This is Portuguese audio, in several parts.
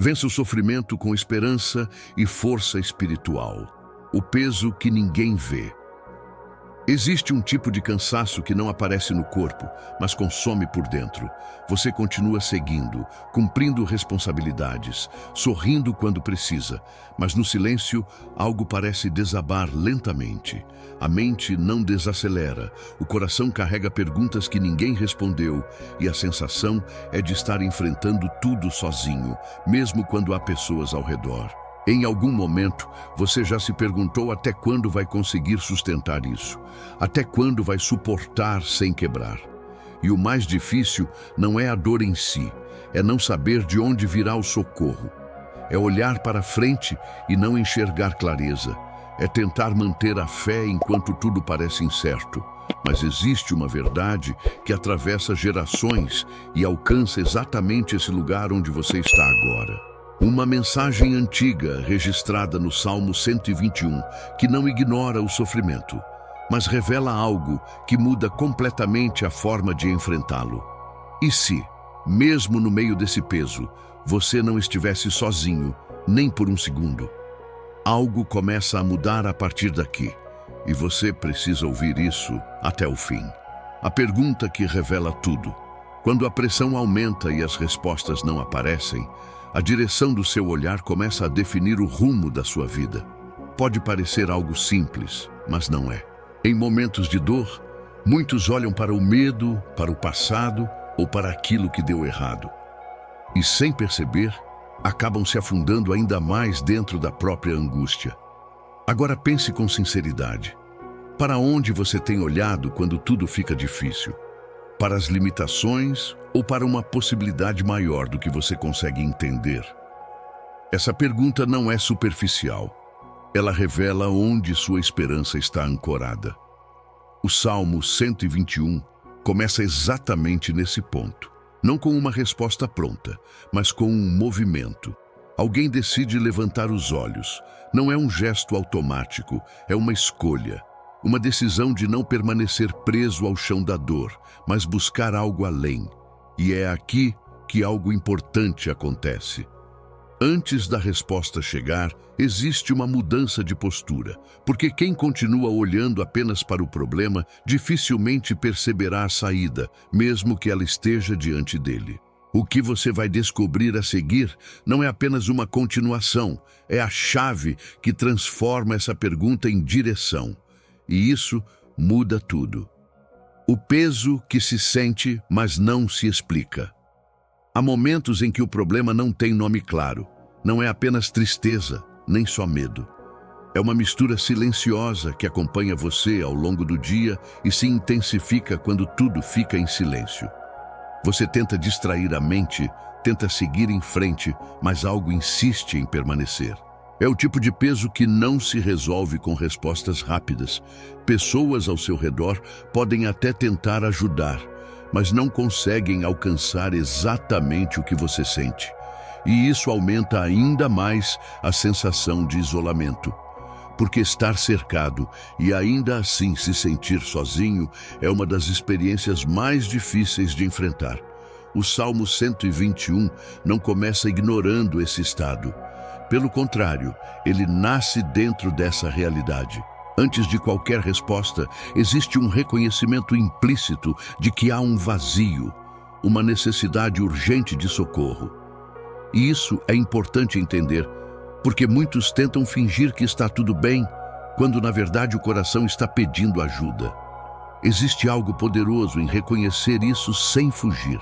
Vença o sofrimento com esperança e força espiritual. O peso que ninguém vê. Existe um tipo de cansaço que não aparece no corpo, mas consome por dentro. Você continua seguindo, cumprindo responsabilidades, sorrindo quando precisa, mas no silêncio algo parece desabar lentamente. A mente não desacelera, o coração carrega perguntas que ninguém respondeu e a sensação é de estar enfrentando tudo sozinho, mesmo quando há pessoas ao redor. Em algum momento, você já se perguntou até quando vai conseguir sustentar isso? Até quando vai suportar sem quebrar? E o mais difícil não é a dor em si, é não saber de onde virá o socorro. É olhar para frente e não enxergar clareza. É tentar manter a fé enquanto tudo parece incerto. Mas existe uma verdade que atravessa gerações e alcança exatamente esse lugar onde você está agora. Uma mensagem antiga registrada no Salmo 121, que não ignora o sofrimento, mas revela algo que muda completamente a forma de enfrentá-lo. E se, mesmo no meio desse peso, você não estivesse sozinho, nem por um segundo? Algo começa a mudar a partir daqui, e você precisa ouvir isso até o fim. A pergunta que revela tudo. Quando a pressão aumenta e as respostas não aparecem, a direção do seu olhar começa a definir o rumo da sua vida. Pode parecer algo simples, mas não é. Em momentos de dor, muitos olham para o medo, para o passado ou para aquilo que deu errado. E sem perceber, acabam se afundando ainda mais dentro da própria angústia. Agora pense com sinceridade. Para onde você tem olhado quando tudo fica difícil? Para as limitações ou para uma possibilidade maior do que você consegue entender? Essa pergunta não é superficial. Ela revela onde sua esperança está ancorada. O Salmo 121 começa exatamente nesse ponto. Não com uma resposta pronta, mas com um movimento. Alguém decide levantar os olhos. Não é um gesto automático, é uma escolha. Uma decisão de não permanecer preso ao chão da dor, mas buscar algo além. E é aqui que algo importante acontece. Antes da resposta chegar, existe uma mudança de postura, porque quem continua olhando apenas para o problema dificilmente perceberá a saída, mesmo que ela esteja diante dele. O que você vai descobrir a seguir não é apenas uma continuação, é a chave que transforma essa pergunta em direção. E isso muda tudo. O peso que se sente, mas não se explica. Há momentos em que o problema não tem nome claro. Não é apenas tristeza, nem só medo. É uma mistura silenciosa que acompanha você ao longo do dia e se intensifica quando tudo fica em silêncio. Você tenta distrair a mente, tenta seguir em frente, mas algo insiste em permanecer. É o tipo de peso que não se resolve com respostas rápidas. Pessoas ao seu redor podem até tentar ajudar, mas não conseguem alcançar exatamente o que você sente. E isso aumenta ainda mais a sensação de isolamento. Porque estar cercado e ainda assim se sentir sozinho é uma das experiências mais difíceis de enfrentar. O Salmo 121 não começa ignorando esse estado. Pelo contrário, ele nasce dentro dessa realidade. Antes de qualquer resposta, existe um reconhecimento implícito de que há um vazio, uma necessidade urgente de socorro. E isso é importante entender, porque muitos tentam fingir que está tudo bem, quando na verdade o coração está pedindo ajuda. Existe algo poderoso em reconhecer isso sem fugir,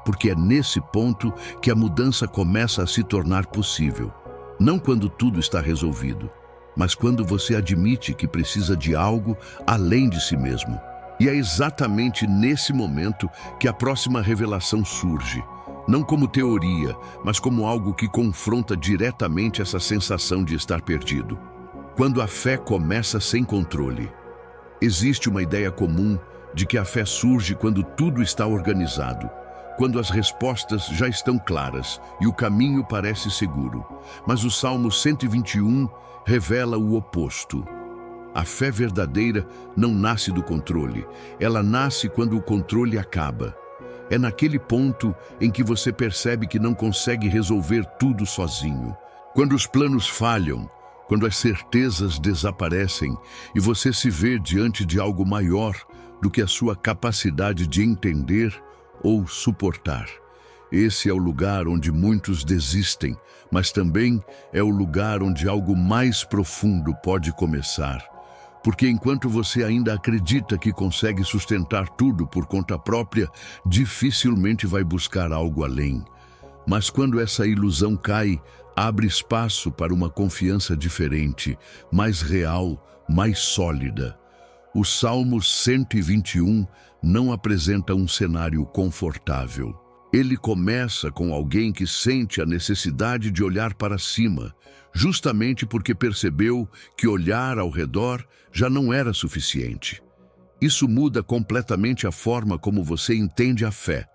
porque é nesse ponto que a mudança começa a se tornar possível. Não quando tudo está resolvido, mas quando você admite que precisa de algo além de si mesmo. E é exatamente nesse momento que a próxima revelação surge. Não como teoria, mas como algo que confronta diretamente essa sensação de estar perdido. Quando a fé começa sem controle. Existe uma ideia comum de que a fé surge quando tudo está organizado, quando as respostas já estão claras e o caminho parece seguro. Mas o Salmo 121 revela o oposto. A fé verdadeira não nasce do controle, ela nasce quando o controle acaba. É naquele ponto em que você percebe que não consegue resolver tudo sozinho. Quando os planos falham, quando as certezas desaparecem e você se vê diante de algo maior do que a sua capacidade de entender ou suportar. Esse é o lugar onde muitos desistem, mas também é o lugar onde algo mais profundo pode começar. Porque enquanto você ainda acredita que consegue sustentar tudo por conta própria, dificilmente vai buscar algo além. Mas quando essa ilusão cai, abre espaço para uma confiança diferente, mais real, mais sólida. O Salmo 121 não apresenta um cenário confortável. Ele começa com alguém que sente a necessidade de olhar para cima, justamente porque percebeu que olhar ao redor já não era suficiente. Isso muda completamente a forma como você entende a fé.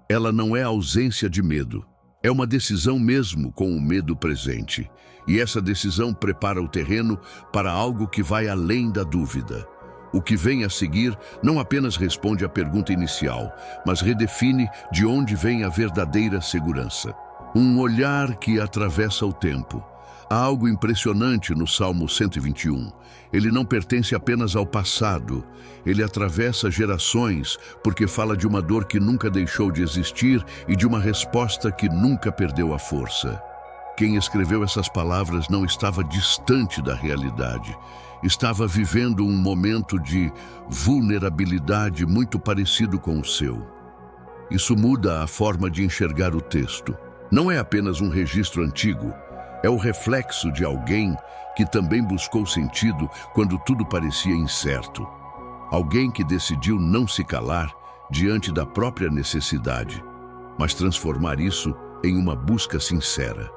Ela não é ausência de medo. É uma decisão mesmo com o medo presente. E essa decisão prepara o terreno para algo que vai além da dúvida. O que vem a seguir não apenas responde à pergunta inicial, mas redefine de onde vem a verdadeira segurança. Um olhar que atravessa o tempo. Há algo impressionante no Salmo 121. Ele não pertence apenas ao passado. Ele atravessa gerações, porque fala de uma dor que nunca deixou de existir e de uma resposta que nunca perdeu a força. Quem escreveu essas palavras não estava distante da realidade. Estava vivendo um momento de vulnerabilidade muito parecido com o seu. Isso muda a forma de enxergar o texto. Não é apenas um registro antigo, é o reflexo de alguém que também buscou sentido quando tudo parecia incerto. Alguém que decidiu não se calar diante da própria necessidade, mas transformar isso em uma busca sincera.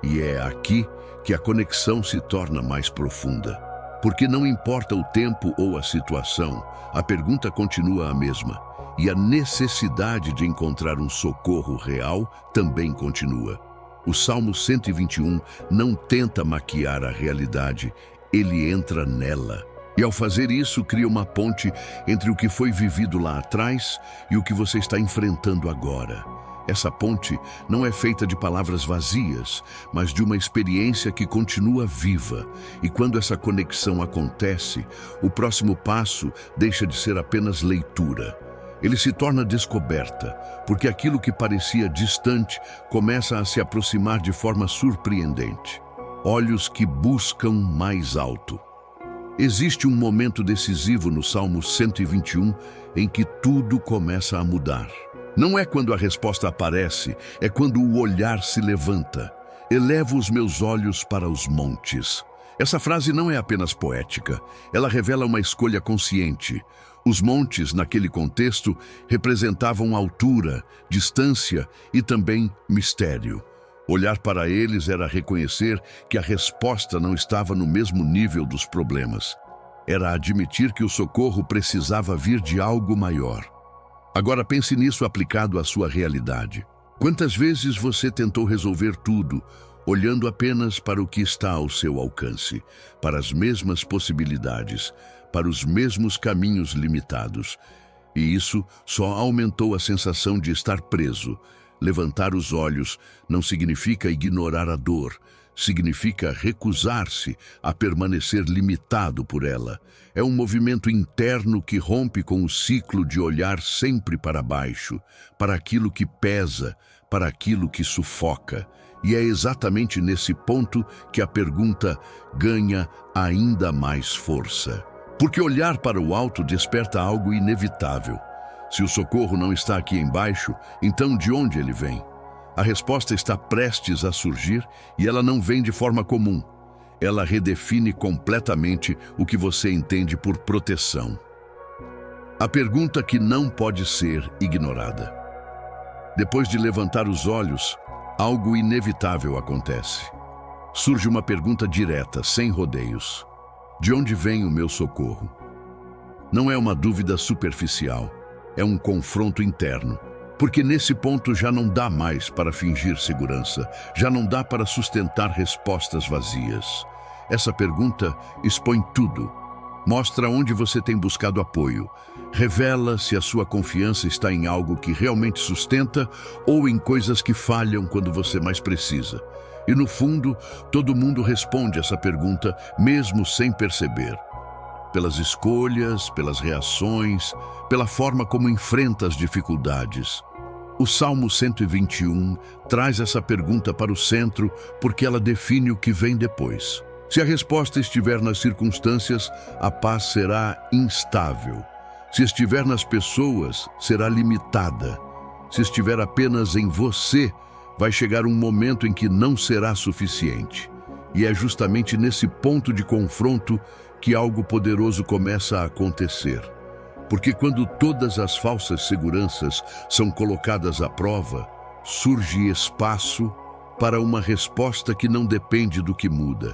E é aqui que a conexão se torna mais profunda. Porque não importa o tempo ou a situação, a pergunta continua a mesma. E a necessidade de encontrar um socorro real também continua. O Salmo 121 não tenta maquiar a realidade, ele entra nela. E ao fazer isso, cria uma ponte entre o que foi vivido lá atrás e o que você está enfrentando agora. Essa ponte não é feita de palavras vazias, mas de uma experiência que continua viva. E quando essa conexão acontece, o próximo passo deixa de ser apenas leitura. Ele se torna descoberta, porque aquilo que parecia distante começa a se aproximar de forma surpreendente. Olhos que buscam mais alto. Existe um momento decisivo no Salmo 121 em que tudo começa a mudar. Não é quando a resposta aparece, é quando o olhar se levanta. Elevo os meus olhos para os montes. Essa frase não é apenas poética, ela revela uma escolha consciente. Os montes, naquele contexto, representavam altura, distância e também mistério. Olhar para eles era reconhecer que a resposta não estava no mesmo nível dos problemas. Era admitir que o socorro precisava vir de algo maior. Agora pense nisso aplicado à sua realidade. Quantas vezes você tentou resolver tudo, olhando apenas para o que está ao seu alcance, para as mesmas possibilidades, para os mesmos caminhos limitados? E isso só aumentou a sensação de estar preso. Levantar os olhos não significa ignorar a dor, significa recusar-se a permanecer limitado por ela. É um movimento interno que rompe com o ciclo de olhar sempre para baixo, para aquilo que pesa, para aquilo que sufoca. E é exatamente nesse ponto que a pergunta ganha ainda mais força. Porque olhar para o alto desperta algo inevitável. Se o socorro não está aqui embaixo, então de onde ele vem? A resposta está prestes a surgir e ela não vem de forma comum. Ela redefine completamente o que você entende por proteção. A pergunta que não pode ser ignorada. Depois de levantar os olhos, algo inevitável acontece. Surge uma pergunta direta, sem rodeios. De onde vem o meu socorro? Não é uma dúvida superficial, é um confronto interno. Porque nesse ponto já não dá mais para fingir segurança, já não dá para sustentar respostas vazias. Essa pergunta expõe tudo. Mostra onde você tem buscado apoio. Revela se a sua confiança está em algo que realmente sustenta ou em coisas que falham quando você mais precisa. E no fundo, todo mundo responde essa pergunta, mesmo sem perceber. Pelas escolhas, pelas reações, pela forma como enfrenta as dificuldades. O Salmo 121 traz essa pergunta para o centro porque ela define o que vem depois. Se a resposta estiver nas circunstâncias, a paz será instável. Se estiver nas pessoas, será limitada. Se estiver apenas em você, vai chegar um momento em que não será suficiente. E é justamente nesse ponto de confronto que algo poderoso começa a acontecer. Porque quando todas as falsas seguranças são colocadas à prova, surge espaço para uma resposta que não depende do que muda.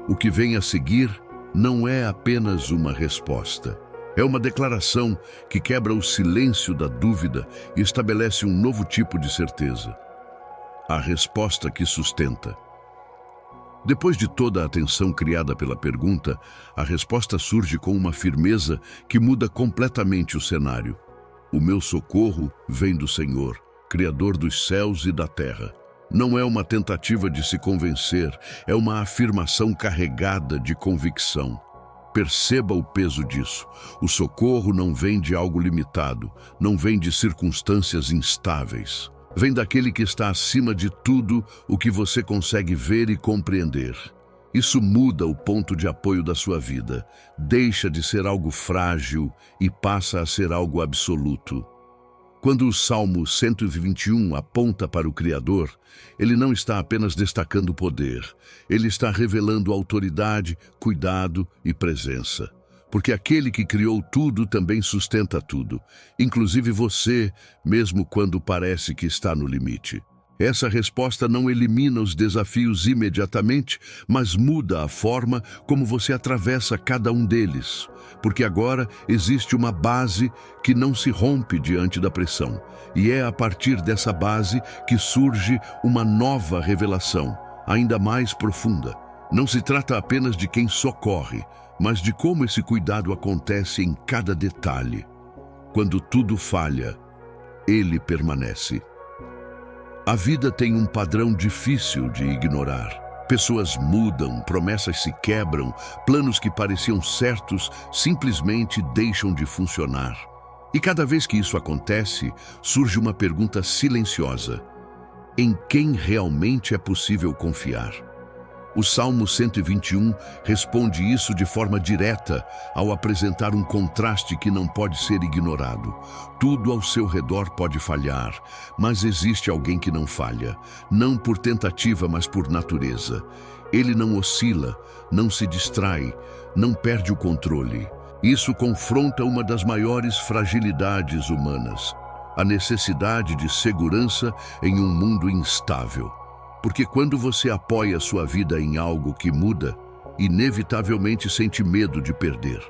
O que vem a seguir não é apenas uma resposta. É uma declaração que quebra o silêncio da dúvida e estabelece um novo tipo de certeza. A resposta que sustenta. Depois de toda a atenção criada pela pergunta, a resposta surge com uma firmeza que muda completamente o cenário. O meu socorro vem do Senhor, Criador dos céus e da terra. Não é uma tentativa de se convencer, é uma afirmação carregada de convicção. Perceba o peso disso. O socorro não vem de algo limitado, não vem de circunstâncias instáveis. Vem daquele que está acima de tudo o que você consegue ver e compreender. Isso muda o ponto de apoio da sua vida. Deixa de ser algo frágil e passa a ser algo absoluto. Quando o Salmo 121 aponta para o Criador, ele não está apenas destacando poder, ele está revelando autoridade, cuidado e presença. Porque aquele que criou tudo também sustenta tudo, inclusive você, mesmo quando parece que está no limite. Essa resposta não elimina os desafios imediatamente, mas muda a forma como você atravessa cada um deles. Porque agora existe uma base que não se rompe diante da pressão. E é a partir dessa base que surge uma nova revelação, ainda mais profunda. Não se trata apenas de quem socorre, mas de como esse cuidado acontece em cada detalhe. Quando tudo falha, ele permanece. A vida tem um padrão difícil de ignorar. Pessoas mudam, promessas se quebram, planos que pareciam certos simplesmente deixam de funcionar. E cada vez que isso acontece, surge uma pergunta silenciosa: em quem realmente é possível confiar? O Salmo 121 responde isso de forma direta ao apresentar um contraste que não pode ser ignorado. Tudo ao seu redor pode falhar, mas existe alguém que não falha, não por tentativa, mas por natureza. Ele não oscila, não se distrai, não perde o controle. Isso confronta uma das maiores fragilidades humanas, a necessidade de segurança em um mundo instável. Porque quando você apoia sua vida em algo que muda, inevitavelmente sente medo de perder.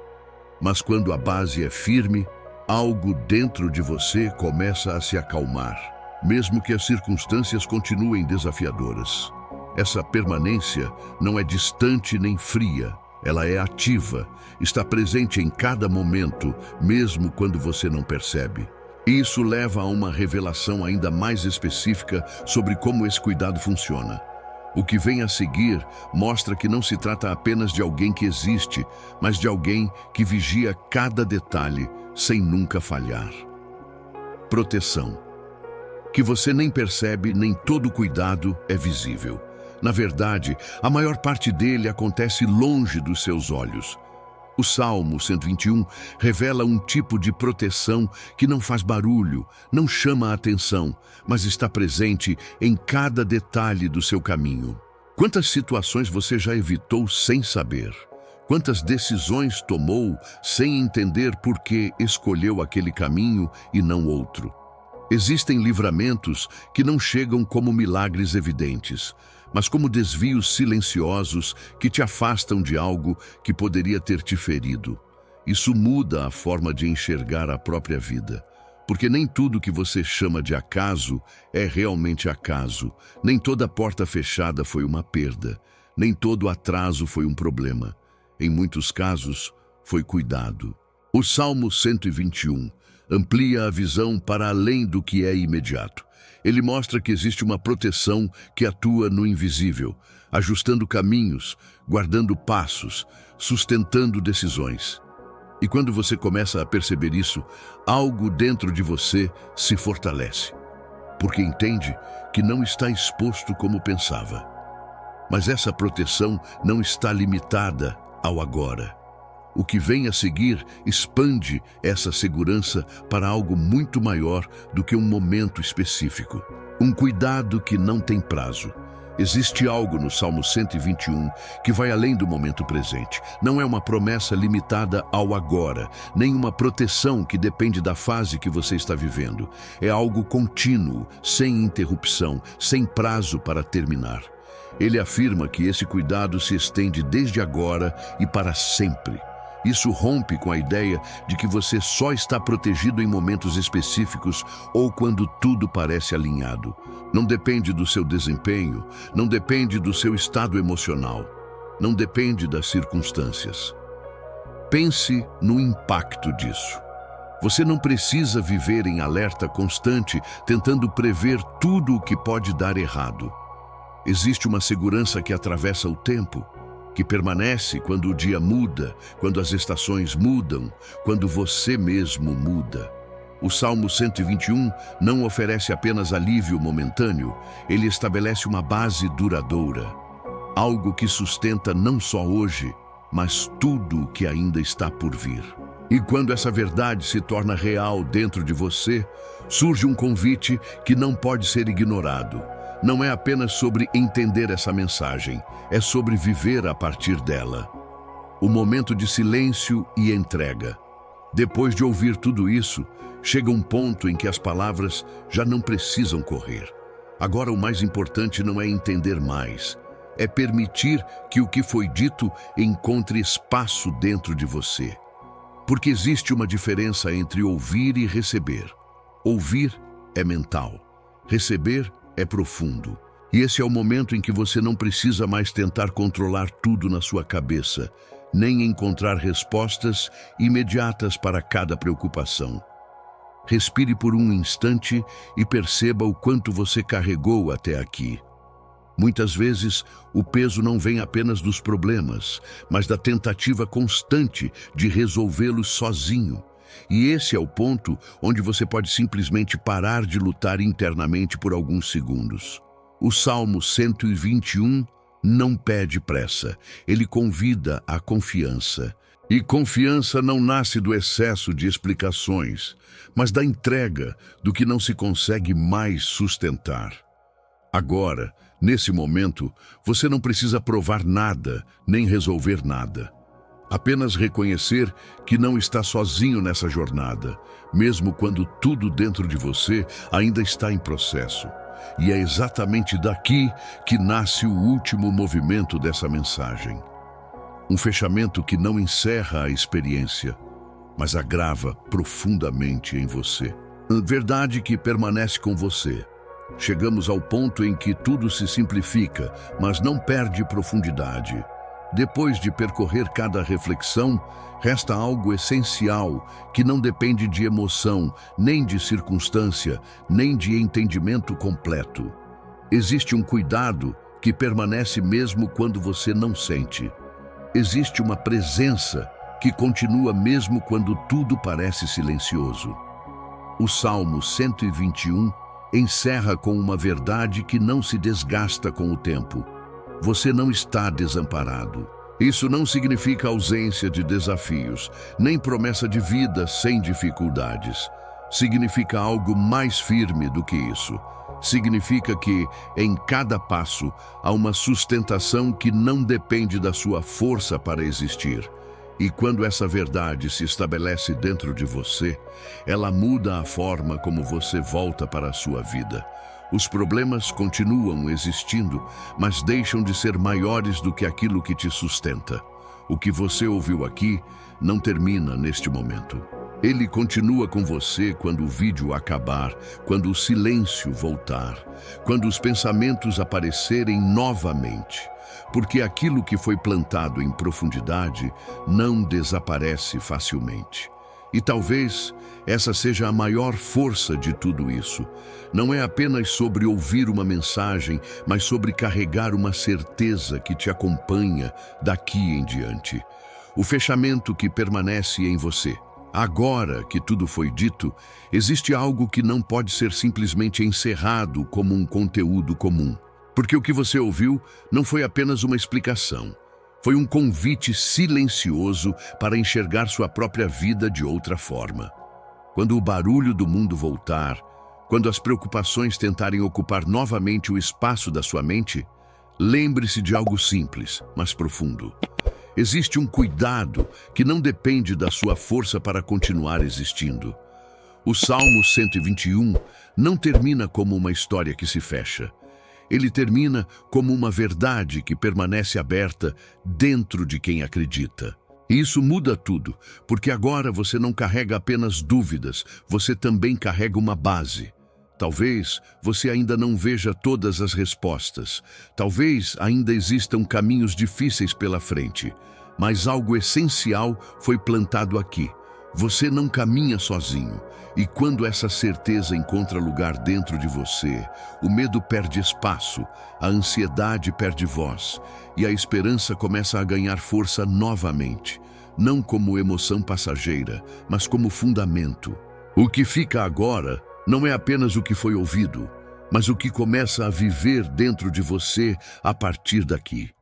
Mas quando a base é firme, algo dentro de você começa a se acalmar, mesmo que as circunstâncias continuem desafiadoras. Essa permanência não é distante nem fria, ela é ativa, está presente em cada momento, mesmo quando você não percebe. Isso leva a uma revelação ainda mais específica sobre como esse cuidado funciona. O que vem a seguir mostra que não se trata apenas de alguém que existe, mas de alguém que vigia cada detalhe sem nunca falhar. Proteção. Que você nem percebe, nem todo cuidado é visível. Na verdade, a maior parte dele acontece longe dos seus olhos. O Salmo 121 revela um tipo de proteção que não faz barulho, não chama a atenção, mas está presente em cada detalhe do seu caminho. Quantas situações você já evitou sem saber? Quantas decisões tomou sem entender por que escolheu aquele caminho e não outro? Existem livramentos que não chegam como milagres evidentes, mas como desvios silenciosos que te afastam de algo que poderia ter te ferido. Isso muda a forma de enxergar a própria vida, porque nem tudo que você chama de acaso é realmente acaso, nem toda porta fechada foi uma perda, nem todo atraso foi um problema. Em muitos casos, foi cuidado. O Salmo 121 amplia a visão para além do que é imediato. Ele mostra que existe uma proteção que atua no invisível, ajustando caminhos, guardando passos, sustentando decisões. E quando você começa a perceber isso, algo dentro de você se fortalece, porque entende que não está exposto como pensava. Mas essa proteção não está limitada ao agora. O que vem a seguir expande essa segurança para algo muito maior do que um momento específico. Um cuidado que não tem prazo. Existe algo no Salmo 121 que vai além do momento presente. Não é uma promessa limitada ao agora, nem uma proteção que depende da fase que você está vivendo. É algo contínuo, sem interrupção, sem prazo para terminar. Ele afirma que esse cuidado se estende desde agora e para sempre. Isso rompe com a ideia de que você só está protegido em momentos específicos ou quando tudo parece alinhado. Não depende do seu desempenho, não depende do seu estado emocional, não depende das circunstâncias. Pense no impacto disso. Você não precisa viver em alerta constante, tentando prever tudo o que pode dar errado. Existe uma segurança que atravessa o tempo, que permanece quando o dia muda, quando as estações mudam, quando você mesmo muda. O Salmo 121 não oferece apenas alívio momentâneo, ele estabelece uma base duradoura, algo que sustenta não só hoje, mas tudo o que ainda está por vir. E quando essa verdade se torna real dentro de você, surge um convite que não pode ser ignorado. Não é apenas sobre entender essa mensagem, é sobre viver a partir dela. O momento de silêncio e entrega. Depois de ouvir tudo isso, chega um ponto em que as palavras já não precisam correr. Agora o mais importante não é entender mais, é permitir que o que foi dito encontre espaço dentro de você. Porque existe uma diferença entre ouvir e receber. Ouvir é mental, receber é profundo. E esse é o momento em que você não precisa mais tentar controlar tudo na sua cabeça, nem encontrar respostas imediatas para cada preocupação. Respire por um instante e perceba o quanto você carregou até aqui. Muitas vezes, o peso não vem apenas dos problemas, mas da tentativa constante de resolvê-los sozinho. E esse é o ponto onde você pode simplesmente parar de lutar internamente por alguns segundos. O Salmo 121 não pede pressa, ele convida à confiança. E confiança não nasce do excesso de explicações, mas da entrega do que não se consegue mais sustentar. Agora, nesse momento, você não precisa provar nada, nem resolver nada. Apenas reconhecer que não está sozinho nessa jornada, mesmo quando tudo dentro de você ainda está em processo. E é exatamente daqui que nasce o último movimento dessa mensagem. Um fechamento que não encerra a experiência, mas agrava profundamente em você. Verdade que permanece com você. Chegamos ao ponto em que tudo se simplifica, mas não perde profundidade. Depois de percorrer cada reflexão, resta algo essencial que não depende de emoção, nem de circunstância, nem de entendimento completo. Existe um cuidado que permanece mesmo quando você não sente. Existe uma presença que continua mesmo quando tudo parece silencioso. O Salmo 121 encerra com uma verdade que não se desgasta com o tempo. Você não está desamparado. Isso não significa ausência de desafios, nem promessa de vida sem dificuldades. Significa algo mais firme do que isso. Significa que, em cada passo, há uma sustentação que não depende da sua força para existir. E quando essa verdade se estabelece dentro de você, ela muda a forma como você volta para a sua vida. Os problemas continuam existindo, mas deixam de ser maiores do que aquilo que te sustenta. O que você ouviu aqui não termina neste momento. Ele continua com você quando o vídeo acabar, quando o silêncio voltar, quando os pensamentos aparecerem novamente. Porque aquilo que foi plantado em profundidade não desaparece facilmente. E talvez essa seja a maior força de tudo isso. Não é apenas sobre ouvir uma mensagem, mas sobre carregar uma certeza que te acompanha daqui em diante. O fechamento que permanece em você. Agora que tudo foi dito, existe algo que não pode ser simplesmente encerrado como um conteúdo comum. Porque o que você ouviu não foi apenas uma explicação. Foi um convite silencioso para enxergar sua própria vida de outra forma. Quando o barulho do mundo voltar, quando as preocupações tentarem ocupar novamente o espaço da sua mente, lembre-se de algo simples, mas profundo. Existe um cuidado que não depende da sua força para continuar existindo. O Salmo 121 não termina como uma história que se fecha. Ele termina como uma verdade que permanece aberta dentro de quem acredita. E isso muda tudo, porque agora você não carrega apenas dúvidas, você também carrega uma base. Talvez você ainda não veja todas as respostas. Talvez ainda existam caminhos difíceis pela frente. Mas algo essencial foi plantado aqui. Você não caminha sozinho. E quando essa certeza encontra lugar dentro de você, o medo perde espaço, a ansiedade perde voz e a esperança começa a ganhar força novamente. Não como emoção passageira, mas como fundamento. O que fica agora não é apenas o que foi ouvido, mas o que começa a viver dentro de você a partir daqui.